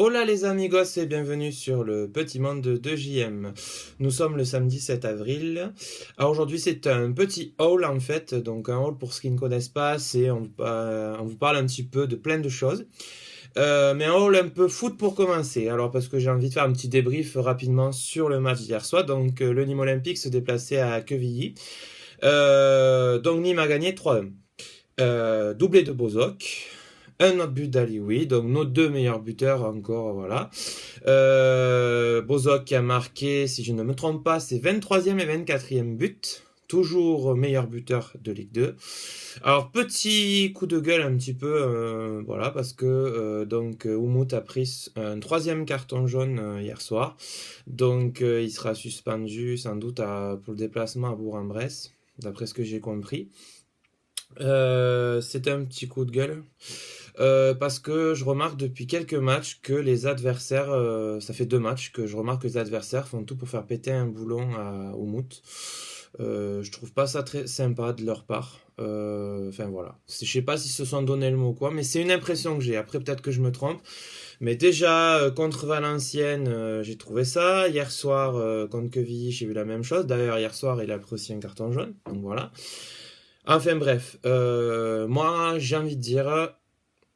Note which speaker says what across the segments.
Speaker 1: Hola les amigos et bienvenue sur le petit monde de JM. Nous sommes le samedi 7 avril. Alors aujourd'hui c'est un petit haul en fait, donc un haul pour ceux qui ne connaissent pas, c'est on vous parle un petit peu de plein de choses. Mais un haul un peu foot pour commencer. Alors parce que j'ai envie de faire un petit débrief rapidement sur le match d'hier soir. Donc le Nîmes Olympique se déplaçait à Quevilly. Donc Nîmes a gagné 3-1. Doublé de Bozok. Un autre but d'Alioui, donc nos deux meilleurs buteurs encore, voilà. Bozok qui a marqué, si je ne me trompe pas, c'est 23e et 24e but. Toujours meilleur buteur de Ligue 2. Alors petit coup de gueule un petit peu, voilà, parce que Oumout a pris un troisième carton jaune hier soir. Donc il sera suspendu sans doute pour le déplacement à Bourg-en-Bresse, d'après ce que j'ai compris. C'était un petit coup de gueule. Parce que je remarque depuis quelques matchs que les adversaires, ça fait 2 matchs que je remarque que les adversaires font tout pour faire péter un boulon à Oumout. Je trouve pas ça très sympa de leur part. Enfin voilà. Je sais pas s'ils se sont donné le mot ou quoi, mais c'est une impression que j'ai. Après peut-être que je me trompe. Mais déjà contre Valenciennes, j'ai trouvé ça. Hier soir contre Quevilly, j'ai vu la même chose. D'ailleurs hier soir, il a pris aussi un carton jaune. Donc voilà. Enfin bref, moi j'ai envie de dire.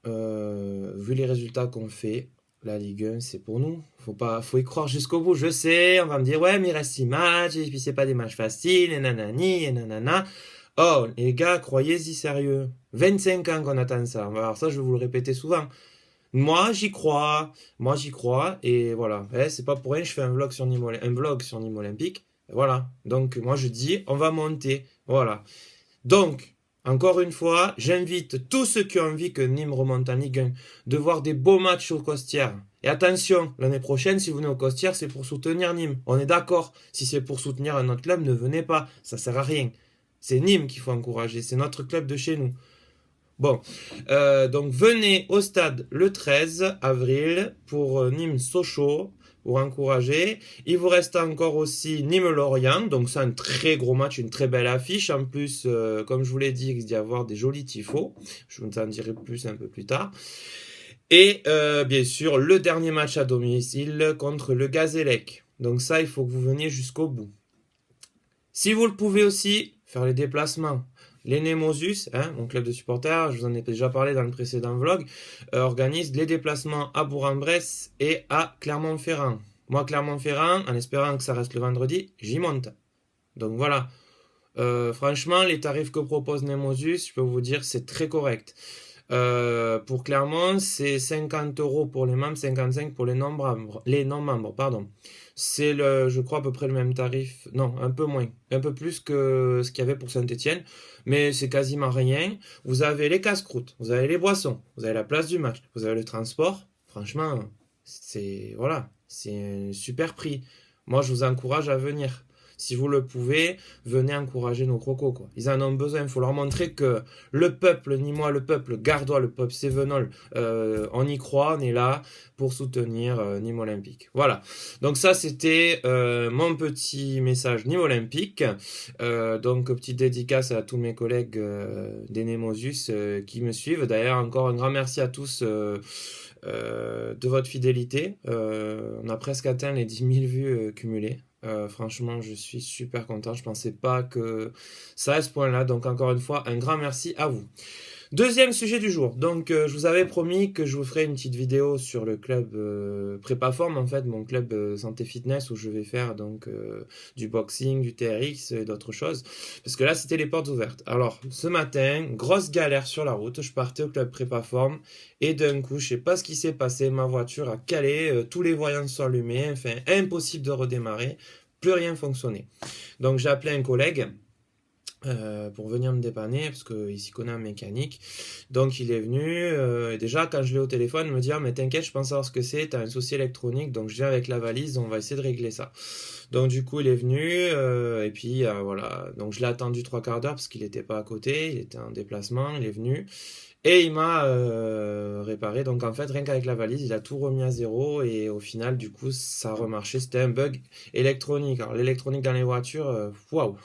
Speaker 1: Vu les résultats qu'on fait, la Ligue 1, c'est pour nous. Faut y croire jusqu'au bout. Je sais, on va me dire, ouais, mais il reste 6 matchs, et puis c'est pas des matchs faciles, et nanani, et nanana. Oh, les gars, croyez-y sérieux. 25 ans qu'on attend ça. Alors ça, je vais vous le répéter souvent. Moi j'y crois, et voilà. C'est pas pour rien que je fais un vlog sur Nîmes Olympique. Voilà. Donc, moi je dis, on va monter. Voilà. Donc, encore une fois, j'invite tous ceux qui ont envie que Nîmes remonte en Ligue 1 de voir des beaux matchs au Costières. Et attention, l'année prochaine, si vous venez au Costières, c'est pour soutenir Nîmes. On est d'accord. Si c'est pour soutenir un autre club, ne venez pas. Ça sert à rien. C'est Nîmes qu'il faut encourager. C'est notre club de chez nous. Bon, donc venez au stade le 13 avril pour Nîmes-Sochaux pour encourager. Il vous reste encore aussi Nîmes-Lorient, donc c'est un très gros match, une très belle affiche. En plus, comme je vous l'ai dit, il va y avoir des jolis tifos. Je vous en dirai plus un peu plus tard. Et bien sûr, le dernier match à domicile contre le Gazélec. Donc ça, il faut que vous veniez jusqu'au bout. Si vous le pouvez aussi, faire les déplacements. Les Nemosus, mon club de supporters, je vous en ai déjà parlé dans le précédent vlog, organise les déplacements à Bourg-en-Bresse et à Clermont-Ferrand. Moi, Clermont-Ferrand, en espérant que ça reste le vendredi, j'y monte. Donc voilà. Franchement, les tarifs que propose Nemosus, je peux vous dire, c'est très correct. Pour Clermont, c'est 50 € pour les membres, 55 pour les non-membres. Pardon. C'est je crois à peu près le même tarif. Non, un peu moins, un peu plus que ce qu'il y avait pour Saint-Étienne, mais c'est quasiment rien. Vous avez les casse-croûtes, vous avez les boissons, vous avez la place du match, vous avez le transport. Franchement, c'est un super prix. Moi, je vous encourage à venir. Si vous le pouvez, venez encourager nos crocos, quoi. Ils en ont besoin. Il faut leur montrer que le peuple nîmois, le peuple gardois, le peuple sévenol, on y croit, on est là pour soutenir Nîmes Olympique. Voilà. Donc ça, c'était mon petit message Nîmes Olympique. Donc, petite dédicace à tous mes collègues des Nemosus qui me suivent. D'ailleurs, encore un grand merci à tous de votre fidélité. On a presque atteint les 10 000 vues cumulées. Franchement, je suis super content. Je pensais pas que ça à ce point-là. Donc, encore une fois, un grand merci à vous. Deuxième sujet du jour. Donc, je vous avais promis que je vous ferai une petite vidéo sur le club Prépaform, en fait, mon club santé fitness où je vais faire donc du boxing, du TRX et d'autres choses. Parce que là, c'était les portes ouvertes. Alors, ce matin, grosse galère sur la route. Je partais au club Prépaform et d'un coup, je sais pas ce qui s'est passé. Ma voiture a calé, tous les voyants sont allumés. Enfin, impossible de redémarrer. Plus rien fonctionnait. Donc, j'ai appelé un collègue. Pour venir me dépanner parce qu'il s'y connaît en mécanique. Donc il est venu et déjà quand je l'ai au téléphone il me dit mais t'inquiète, je pense savoir ce que c'est, t'as un souci électronique, donc je viens avec la valise, on va essayer de régler ça. Donc du coup il est venu et puis voilà, donc je l'ai attendu 3 quarts d'heure parce qu'il n'était pas à côté, il était en déplacement, il est venu Et il m'a réparé. Donc en fait, rien qu'avec la valise, il a tout remis à zéro. Et au final, du coup, ça a remarché. C'était un bug électronique. Alors l'électronique dans les voitures, waouh,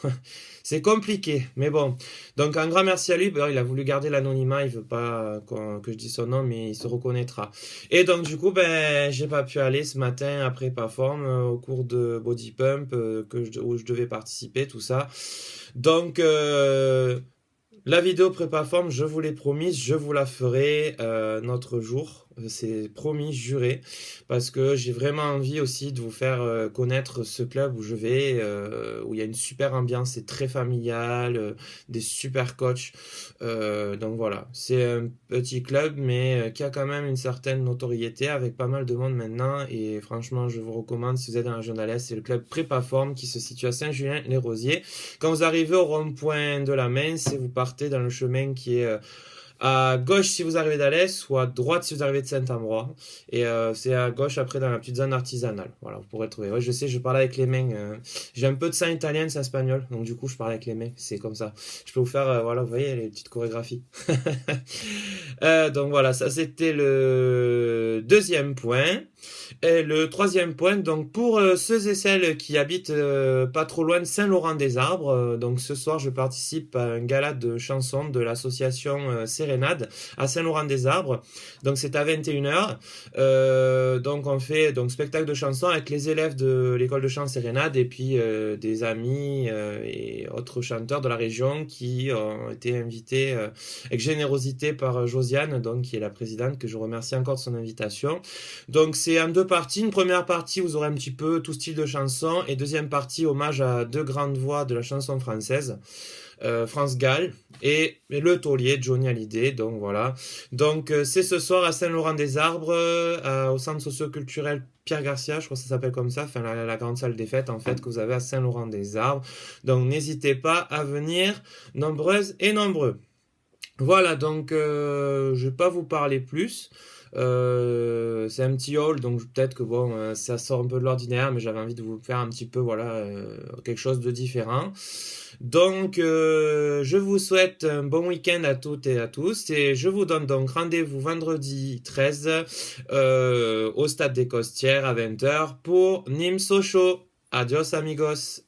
Speaker 1: c'est compliqué. Mais bon. Donc un grand merci à lui. D'ailleurs, il a voulu garder l'anonymat. Il veut pas que je dise son nom, mais il se reconnaîtra. Et donc du coup, ben, j'ai pas pu aller ce matin après Perform au cours de Body Pump où je devais participer, tout ça. Donc la vidéo prépa forme, je vous l'ai promise, je vous la ferai notre jour. C'est promis, juré, parce que j'ai vraiment envie aussi de vous faire connaître ce club où je vais, où il y a une super ambiance, c'est très familial, des super coachs. Donc voilà, c'est un petit club, mais qui a quand même une certaine notoriété avec pas mal de monde maintenant. Et franchement, je vous recommande, si vous êtes dans la région d'Alès, c'est le club Prépa Forme qui se situe à Saint-Julien-les-Rosiers. Quand vous arrivez au rond-point de la Mainse, et vous partez dans le chemin qui est à gauche si vous arrivez d'Alès ou à droite si vous arrivez de Saint-Ambrois. Et c'est à gauche après dans la petite zone artisanale. Voilà, vous pourrez trouver. Ouais, je sais, je parle avec les mains. J'ai un peu de sang italien, c'est espagnol. Donc du coup, je parle avec les mains. C'est comme ça. Je peux vous faire, voilà, vous voyez, les petites chorégraphies. Donc voilà, ça c'était le deuxième point. Et le troisième point, donc pour ceux et celles qui habitent pas trop loin de Saint-Laurent-des-Arbres, donc ce soir je participe à un gala de chansons de l'association Sérénade à Saint-Laurent-des-Arbres. Donc c'est à 21h. Donc on fait donc spectacle de chansons avec les élèves de l'école de chant Sérénade et puis des amis et autres chanteurs de la région qui ont été invités avec générosité par Josiane, donc qui est la présidente, que je remercie encore de son invitation. Donc c'est en deux parties. Une première partie, vous aurez un petit peu tout style de chanson, et deuxième partie, hommage à deux grandes voix de la chanson française. France Gall et le taulier Johnny Hallyday. Donc voilà. Donc c'est ce soir à Saint-Laurent-des-Arbres, au centre socio-culturel Pierre Garcia, je crois que ça s'appelle comme ça, enfin la grande salle des fêtes en fait que vous avez à Saint-Laurent-des-Arbres. Donc n'hésitez pas à venir, nombreuses et nombreux. Voilà, donc je vais pas vous parler plus. C'est un petit haul, donc peut-être que bon, ça sort un peu de l'ordinaire, mais j'avais envie de vous faire un petit peu, voilà, quelque chose de différent. Donc, je vous souhaite un bon week-end à toutes et à tous, et je vous donne donc rendez-vous vendredi 13 au Stade des Costières à 20h pour Nîmes Sochaux. Adios amigos.